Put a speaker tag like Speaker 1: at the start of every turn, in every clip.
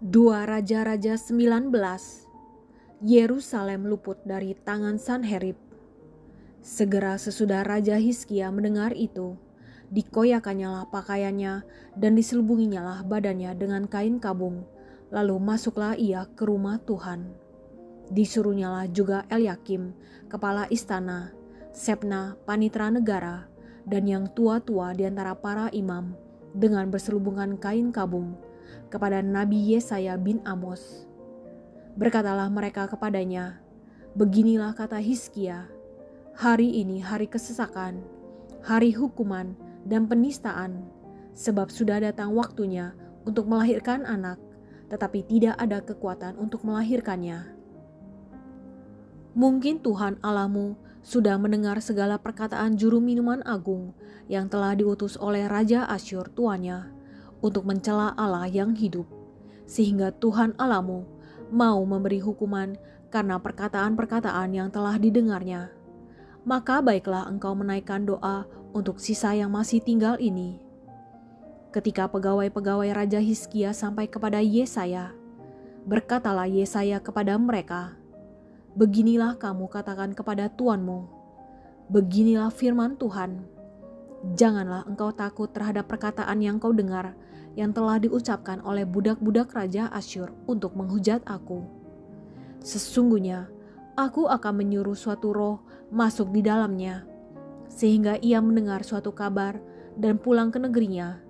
Speaker 1: Dua Raja-Raja 19. Yerusalem luput dari tangan Sanherib. Segera sesudah Raja Hizkia mendengar itu, dikoyakannya pakaiannya dan diselubunginyalah badannya dengan kain kabung. Lalu masuklah ia ke rumah Tuhan. Disuruhnyalah juga Elyakim, kepala istana, Sebna, panitera negara, dan yang tua-tua di antara para imam, dengan berselubungan kain kabung, kepada Nabi Yesaya bin Amos. Berkatalah mereka kepadanya, "Beginilah kata Hizkia, hari ini hari kesesakan, hari hukuman dan penistaan, sebab sudah datang waktunya untuk melahirkan anak, tetapi tidak ada kekuatan untuk melahirkannya." Mungkin Tuhan Allahmu sudah mendengar segala perkataan juru minuman agung yang telah diutus oleh Raja Asyur tuannya untuk mencela Allah yang hidup, sehingga Tuhan Allahmu mau memberi hukuman karena perkataan-perkataan yang telah didengarnya. Maka baiklah engkau menaikkan doa untuk sisa yang masih tinggal ini. Ketika pegawai-pegawai Raja Hizkia sampai kepada Yesaya, berkatalah Yesaya kepada mereka, "Beginilah kamu katakan kepada tuanmu, beginilah firman Tuhan, janganlah engkau takut terhadap perkataan yang kau dengar yang telah diucapkan oleh budak-budak Raja Asyur untuk menghujat aku. Sesungguhnya aku akan menyuruh suatu roh masuk di dalamnya, sehingga ia mendengar suatu kabar dan pulang ke negerinya.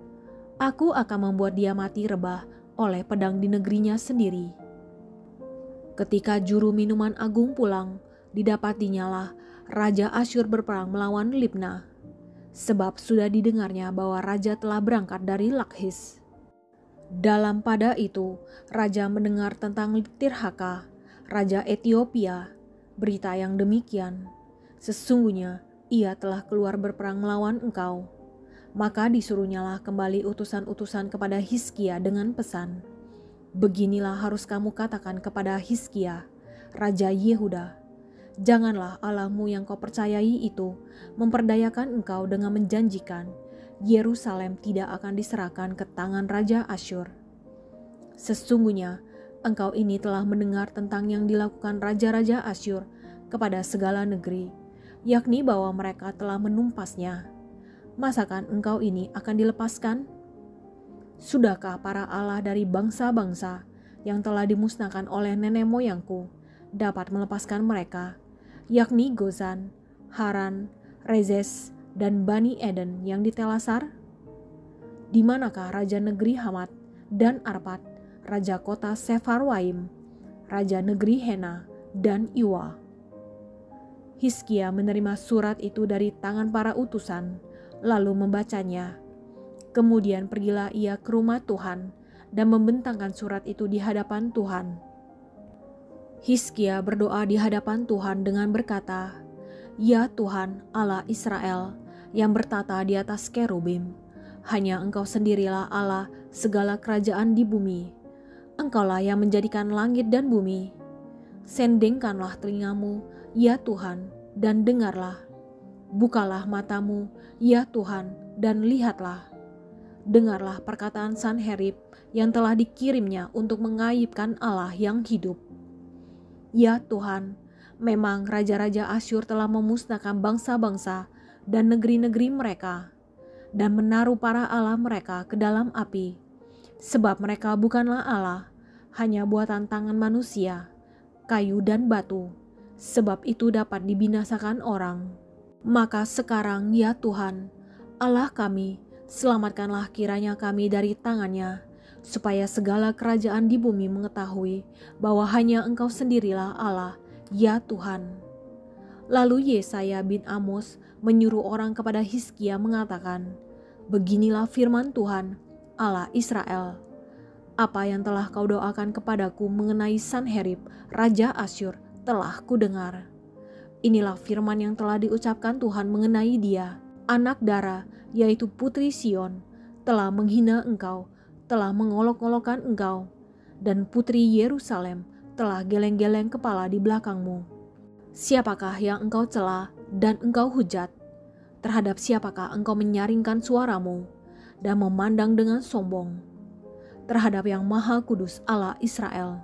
Speaker 1: Aku akan membuat dia mati rebah oleh pedang di negerinya sendiri." Ketika juru minuman agung pulang, didapatinyalah Raja Asyur berperang melawan Libna, sebab sudah didengarnya bahwa raja telah berangkat dari Lakhis. Dalam pada itu, raja mendengar tentang Tirhaka, raja Ethiopia, berita yang demikian, "Sesungguhnya ia telah keluar berperang melawan engkau." Maka disuruhnyalah kembali utusan-utusan kepada Hizkia dengan pesan, "Beginilah harus kamu katakan kepada Hizkia, Raja Yehuda, janganlah Allahmu yang kau percayai itu memperdayakan engkau dengan menjanjikan Yerusalem tidak akan diserahkan ke tangan Raja Asyur. Sesungguhnya engkau ini telah mendengar tentang yang dilakukan raja-raja Asyur kepada segala negeri, yakni bahwa mereka telah menumpasnya. Masakan engkau ini akan dilepaskan? Sudahkah para Allah dari bangsa-bangsa yang telah dimusnahkan oleh nenek moyangku dapat melepaskan mereka, yakni Gozan, Haran, Rezes, dan Bani Eden yang di Telasar? Di manakah raja negeri Hamat dan Arpad, raja kota Sefarwaim, raja negeri Hena dan Iwa?" Hizkia menerima surat itu dari tangan para utusan, lalu membacanya. Kemudian pergilah ia ke rumah Tuhan dan membentangkan surat itu di hadapan Tuhan. Hizkia berdoa di hadapan Tuhan dengan berkata, "Ya Tuhan Allah Israel yang bertata di atas kerubim, hanya Engkau sendirilah Allah segala kerajaan di bumi. Engkaulah yang menjadikan langit dan bumi. Sendengkanlah telingamu, ya Tuhan, dan dengarlah. Bukalah matamu, ya Tuhan, dan lihatlah. Dengarlah perkataan Sanherib yang telah dikirimnya untuk mengaibkan Allah yang hidup. Ya Tuhan, memang raja-raja Asyur telah memusnahkan bangsa-bangsa dan negeri-negeri mereka, dan menaruh para Allah mereka ke dalam api, sebab mereka bukanlah Allah, hanya buatan tangan manusia, kayu dan batu, sebab itu dapat dibinasakan orang. Maka sekarang ya Tuhan, Allah kami, selamatkanlah kiranya kami dari tangannya, supaya segala kerajaan di bumi mengetahui bahwa hanya Engkau sendirilah Allah, ya Tuhan." Lalu Yesaya bin Amos menyuruh orang kepada Hizkia mengatakan, "Beginilah firman Tuhan, Allah Israel. Apa yang telah kau doakan kepadaku mengenai Sanherib, Raja Asyur, telah kudengar. Inilah firman yang telah diucapkan Tuhan mengenai dia. Anak Dara, yaitu putri Sion, telah menghina engkau, telah mengolok-olokkan engkau, dan putri Yerusalem telah geleng-geleng kepala di belakangmu. Siapakah yang engkau cela dan engkau hujat? Terhadap siapakah engkau menyaringkan suaramu dan memandang dengan sombong? Terhadap yang Maha Kudus Allah Israel.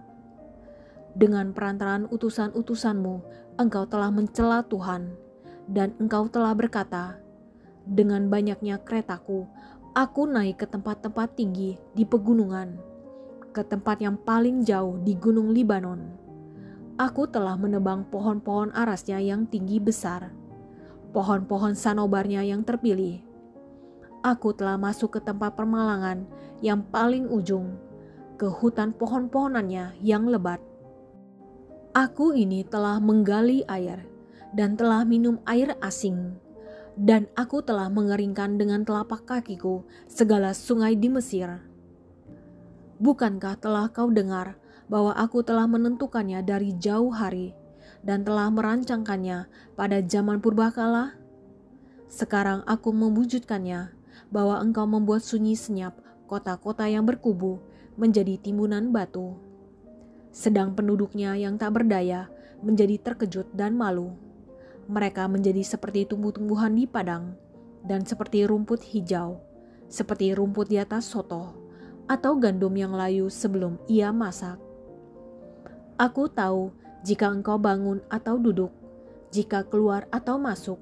Speaker 1: Dengan perantaraan utusan-utusanmu, engkau telah mencela Tuhan, dan engkau telah berkata, dengan banyaknya keretaku, aku naik ke tempat-tempat tinggi di pegunungan, ke tempat yang paling jauh di gunung Libanon. Aku telah menebang pohon-pohon arasnya yang tinggi besar, pohon-pohon sanobarnya yang terpilih. Aku telah masuk ke tempat permalangan yang paling ujung, ke hutan pohon-pohonannya yang lebat. Aku ini telah menggali air dan telah minum air asing, dan aku telah mengeringkan dengan telapak kakiku segala sungai di Mesir. Bukankah telah kau dengar bahwa aku telah menentukannya dari jauh hari dan telah merancangkannya pada zaman purbakala? Sekarang aku mewujudkannya, bahwa engkau membuat sunyi senyap kota-kota yang berkubu menjadi timbunan batu. Sedang penduduknya yang tak berdaya menjadi terkejut dan malu. Mereka menjadi seperti tumbuh-tumbuhan di padang dan seperti rumput hijau, seperti rumput di atas soto atau gandum yang layu sebelum ia masak. Aku tahu jika engkau bangun atau duduk, jika keluar atau masuk,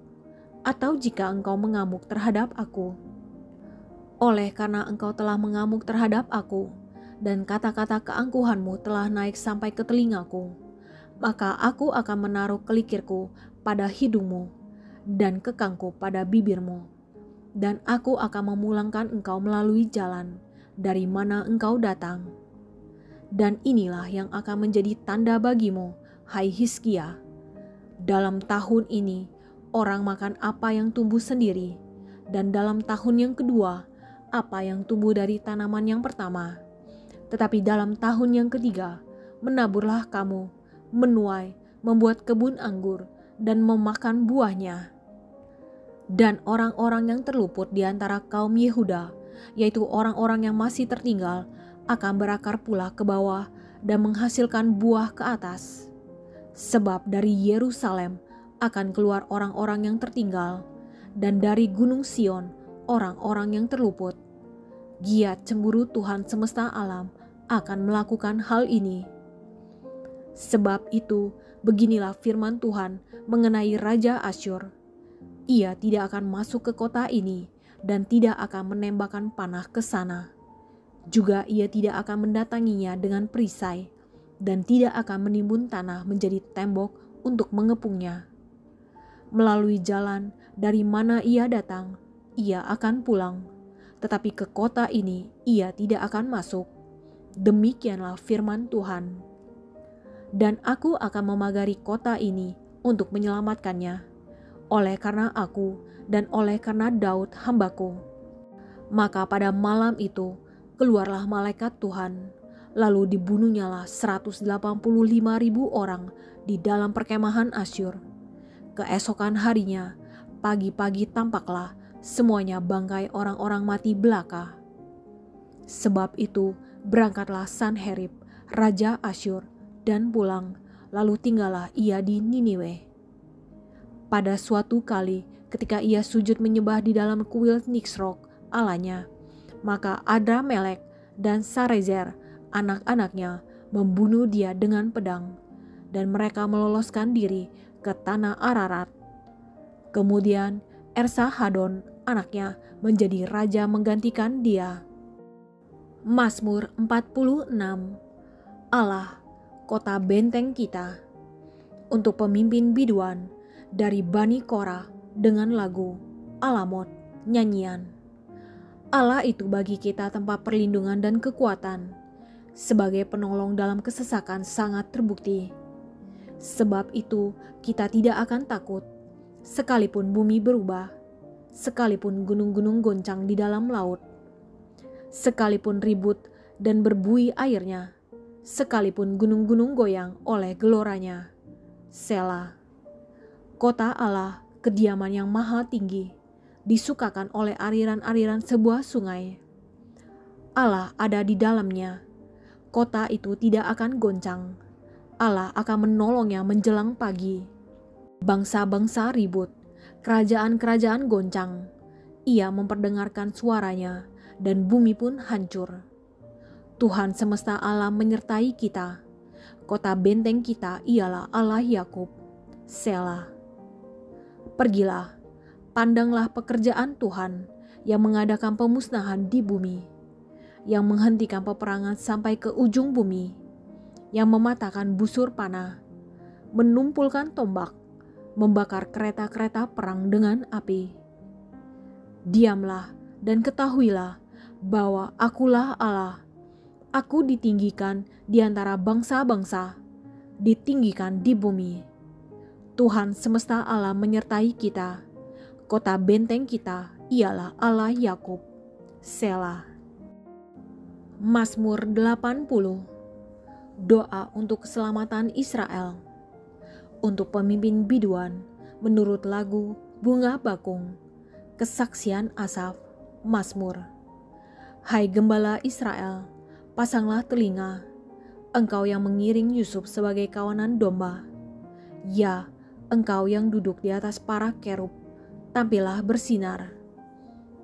Speaker 1: atau jika engkau mengamuk terhadap aku. Oleh karena engkau telah mengamuk terhadap aku, dan kata-kata keangkuhanmu telah naik sampai ke telingaku, maka aku akan menaruh kelikirku pada hidungmu dan kekangku pada bibirmu, dan aku akan memulangkan engkau melalui jalan dari mana engkau datang. Dan inilah yang akan menjadi tanda bagimu, hai Hizkia. Dalam tahun ini orang makan apa yang tumbuh sendiri, dan dalam tahun yang kedua apa yang tumbuh dari tanaman yang pertama. Tetapi dalam tahun yang ketiga, menaburlah kamu, menuai, membuat kebun anggur, dan memakan buahnya. Dan orang-orang yang terluput di antara kaum Yehuda, yaitu orang-orang yang masih tertinggal, akan berakar pula ke bawah dan menghasilkan buah ke atas. Sebab dari Yerusalem akan keluar orang-orang yang tertinggal, dan dari Gunung Sion orang-orang yang terluput. Giat cemburu Tuhan semesta alam akan melakukan hal ini. Sebab itu, beginilah firman Tuhan mengenai Raja Asyur. Ia tidak akan masuk ke kota ini dan tidak akan menembakkan panah ke sana. Juga ia tidak akan mendatanginya dengan perisai dan tidak akan menimbun tanah menjadi tembok untuk mengepungnya. Melalui jalan dari mana ia datang, ia akan pulang, tetapi ke kota ini ia tidak akan masuk. Demikianlah firman Tuhan. Dan aku akan memagari kota ini untuk menyelamatkannya, oleh karena aku dan oleh karena Daud hambaku. Maka pada malam itu keluarlah malaikat Tuhan, lalu dibunuhnyalah 185.000 orang di dalam perkemahan Asyur. Keesokan harinya, pagi-pagi tampaklah semuanya bangkai orang-orang mati belaka. Sebab itu berangkatlah Sanherib, Raja Asyur, dan pulang, lalu tinggallah ia di Niniwe. Pada suatu kali ketika ia sujud menyembah di dalam kuil Nisrok Allahnya, maka Adramelek dan Sarezer anak-anaknya membunuh dia dengan pedang, dan mereka meloloskan diri ke tanah Ararat. Kemudian Esarhadon anaknya menjadi raja menggantikan dia. Mazmur 46. Allah, kota benteng kita. Untuk pemimpin biduan dari Bani Korah dengan lagu Alamot, nyanyian. Allah itu bagi kita tempat perlindungan dan kekuatan, sebagai penolong dalam kesesakan sangat terbukti. Sebab itu kita tidak akan takut, sekalipun bumi berubah, sekalipun gunung-gunung goncang di dalam laut, sekalipun ribut dan berbuih airnya, sekalipun gunung-gunung goyang oleh geloranya. Selah. Kota Allah, kediaman yang maha tinggi, disukakan oleh aliran-aliran sebuah sungai. Allah ada di dalamnya. Kota itu tidak akan goncang. Allah akan menolongnya menjelang pagi. Bangsa-bangsa ribut, Kerajaan-kerajaan goncang, Ia memperdengarkan suaranya, dan bumi pun hancur. Tuhan semesta alam menyertai kita. Kota benteng kita ialah Allah Yakub. Selah. Pergilah, pandanglah pekerjaan Tuhan yang mengadakan pemusnahan di bumi, yang menghentikan peperangan sampai ke ujung bumi, yang mematahkan busur panah, menumpulkan tombak, membakar kereta-kereta perang dengan api. Diamlah dan ketahuilah bahwa Akulah Allah. Aku ditinggikan di antara bangsa-bangsa, ditinggikan di bumi. Tuhan semesta alam menyertai kita. Kota benteng kita ialah Allah Yakub. Selah. Mazmur 80. Doa untuk keselamatan Israel. Untuk pemimpin biduan menurut lagu Bunga Bakung. Kesaksian Asaf. Mazmur. Hai gembala Israel, pasanglah telinga, engkau yang mengiring Yusuf sebagai kawanan domba. Ya, engkau yang duduk di atas para kerub, tampillah bersinar.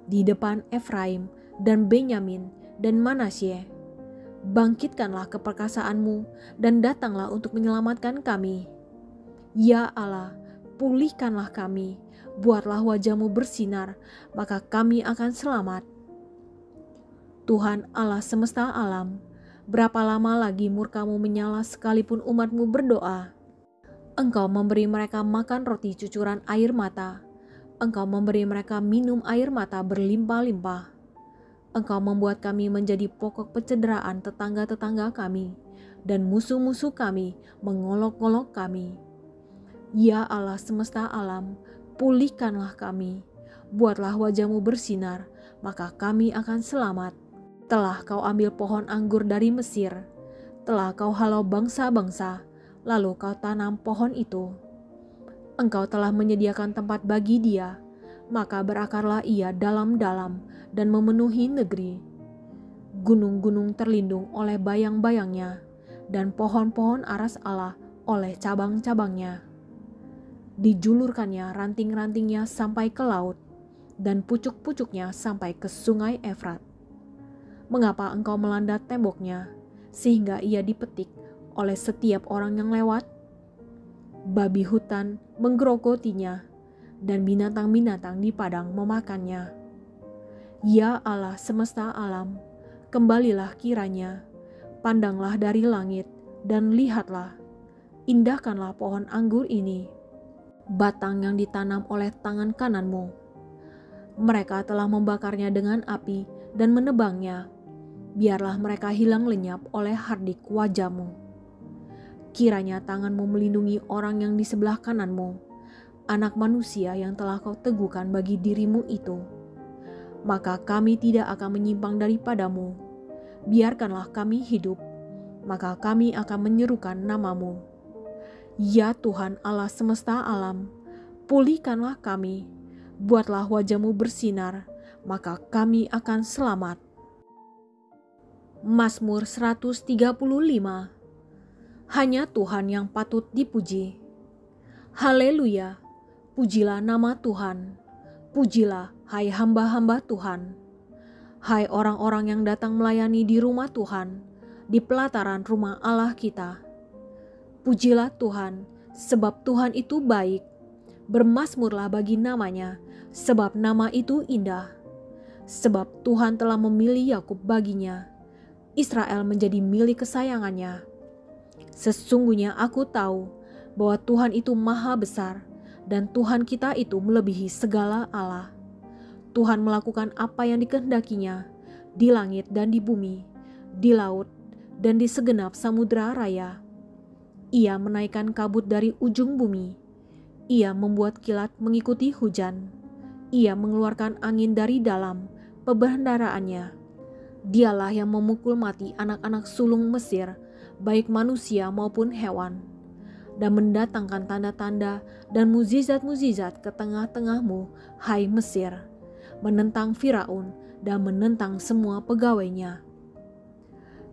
Speaker 1: Di depan Efraim dan Benyamin dan Manasye, bangkitkanlah keperkasaanmu dan datanglah untuk menyelamatkan kami. Ya Allah, pulihkanlah kami, buatlah wajahmu bersinar, maka kami akan selamat. Tuhan Allah semesta alam, berapa lama lagi murkamu menyala sekalipun umatmu berdoa? Engkau memberi mereka makan roti cucuran air mata. Engkau memberi mereka minum air mata berlimpah-limpah. Engkau membuat kami menjadi pokok pencederaan tetangga-tetangga kami, dan musuh-musuh kami mengolok-olok kami. Ya Allah semesta alam, pulihkanlah kami. Buatlah wajahmu bersinar, maka kami akan selamat. Telah kau ambil pohon anggur dari Mesir, telah kau halau bangsa-bangsa, lalu kau tanam pohon itu. Engkau telah menyediakan tempat bagi dia, maka berakarlah ia dalam-dalam dan memenuhi negeri. Gunung-gunung terlindung oleh bayang-bayangnya, dan pohon-pohon aras Allah oleh cabang-cabangnya. Dijulurkannya ranting-rantingnya sampai ke laut, dan pucuk-pucuknya sampai ke sungai Efrat. Mengapa engkau melanda temboknya, sehingga ia dipetik oleh setiap orang yang lewat? Babi hutan menggerogotinya, dan binatang-binatang di padang memakannya. Ya Allah semesta alam, kembalilah kiranya, pandanglah dari langit, dan lihatlah, indahkanlah pohon anggur ini, batang yang ditanam oleh tangan kananmu. Mereka telah membakarnya dengan api dan menebangnya. Biarlah mereka hilang lenyap oleh hardik wajahmu. Kiranya tanganmu melindungi orang yang di sebelah kananmu, anak manusia yang telah kau teguhkan bagi dirimu itu. Maka kami tidak akan menyimpang daripadamu. Biarkanlah kami hidup, maka kami akan menyerukan namamu. Ya Tuhan Allah semesta alam, pulihkanlah kami. Buatlah wajahmu bersinar, maka kami akan selamat. Mazmur 135. Hanya Tuhan yang patut dipuji. Haleluya, pujilah nama Tuhan. Pujilah, hai hamba-hamba Tuhan. Hai orang-orang yang datang melayani di rumah Tuhan, di pelataran rumah Allah kita. Pujilah Tuhan, sebab Tuhan itu baik. Bermazmurlah bagi namanya, sebab nama itu indah. Sebab Tuhan telah memilih Yakub baginya, Israel menjadi milik kesayangannya. Sesungguhnya aku tahu bahwa Tuhan itu maha besar, dan Tuhan kita itu melebihi segala Allah. Tuhan melakukan apa yang dikehendakinya di langit dan di bumi, di laut dan di segenap samudera raya. Ia menaikkan kabut dari ujung bumi. Ia membuat kilat mengikuti hujan. Ia mengeluarkan angin dari dalam pebendaraaannya. Dialah yang memukul mati anak-anak sulung Mesir, baik manusia maupun hewan, dan mendatangkan tanda-tanda dan mukjizat-mukjizat ke tengah-tengahmu, hai Mesir, menentang Firaun dan menentang semua pegawainya.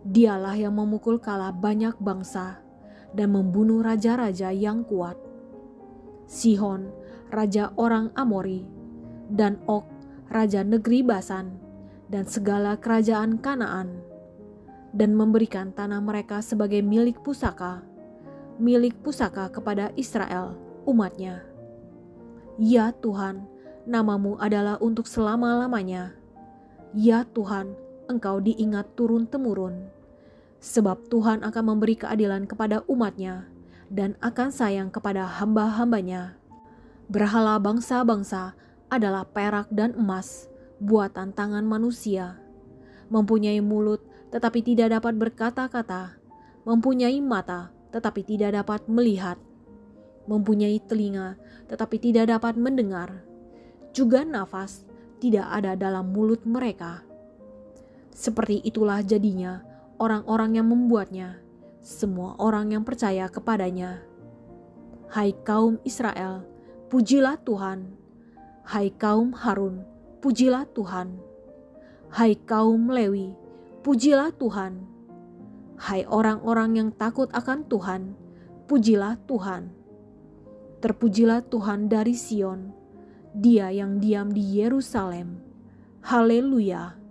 Speaker 1: Dialah yang memukul kalah banyak bangsa dan membunuh raja-raja yang kuat. Sihon, raja orang Amori, dan Og, raja negeri Basan, dan segala kerajaan Kanaan, dan memberikan tanah mereka sebagai milik pusaka kepada Israel, umatnya. Ya Tuhan, namamu adalah untuk selama-lamanya. Ya Tuhan, Engkau diingat turun-temurun. Sebab Tuhan akan memberi keadilan kepada umatnya dan akan sayang kepada hamba-hambanya. Berhala bangsa-bangsa adalah perak dan emas, buatan tangan manusia. Mempunyai mulut tetapi tidak dapat berkata-kata, mempunyai mata tetapi tidak dapat melihat, mempunyai telinga tetapi tidak dapat mendengar, juga nafas tidak ada dalam mulut mereka. Seperti itulah jadinya orang-orang yang membuatnya, semua orang yang percaya kepadanya. Hai kaum Israel, pujilah Tuhan. Hai kaum Harun, pujilah Tuhan. Hai kaum Lewi, pujilah Tuhan. Hai orang-orang yang takut akan Tuhan, pujilah Tuhan. Terpujilah Tuhan dari Sion, Dia yang diam di Yerusalem. Haleluya.